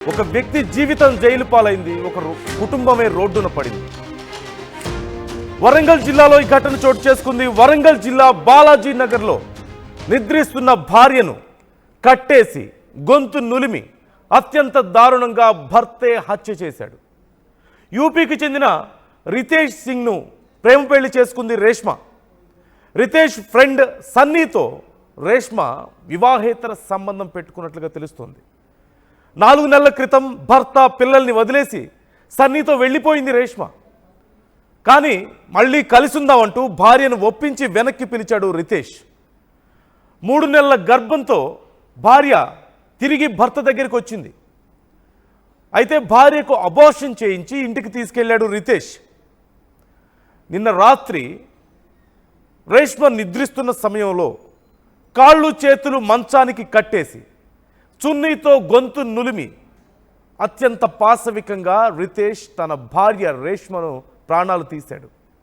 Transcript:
ఒక వ్యక్తి జీవితం జైలు పాలైంది, ఒక కుటుంబమే రోడ్డున పడింది. వరంగల్ జిల్లాలో ఈ ఘటన చోటు చేసుకుంది. వరంగల్ జిల్లా బాలాజీ నగర్లో నిద్రిస్తున్న భార్యను కట్టేసి గొంతు నులిమి అత్యంత దారుణంగా భర్తే హత్య చేశాడు. యూపీకి చెందిన రితేష్ సింగ్ను ప్రేమ పెళ్లి చేసుకుంది రేష్మ. రితేష్ ఫ్రెండ్ సన్నీతో రేష్మ వివాహేతర సంబంధం పెట్టుకున్నట్లుగా తెలుస్తోంది. 4 నెలల క్రితం భర్త పిల్లల్ని వదిలేసి సన్నీతో వెళ్ళిపోయింది రేష్మ. కానీ మళ్ళీ కలిసుందామంటూ భార్యను ఒప్పించి వెనక్కి పిలిచాడు రితేష్. 3 నెలల గర్భంతో భార్య తిరిగి భర్త దగ్గరికి వచ్చింది. అయితే భార్యకు అబార్షన్ చేయించి ఇంటికి తీసుకెళ్లాడు రితేష్. నిన్న రాత్రి రేష్మ నిద్రిస్తున్న సమయంలో కాళ్ళు చేతులు మంచానికి కట్టేసి చున్నీతో గొంతు నులిమి అత్యంత పాశవికంగా రితేష్ తన భార్య రేష్మను ప్రాణాలు తీశాడు.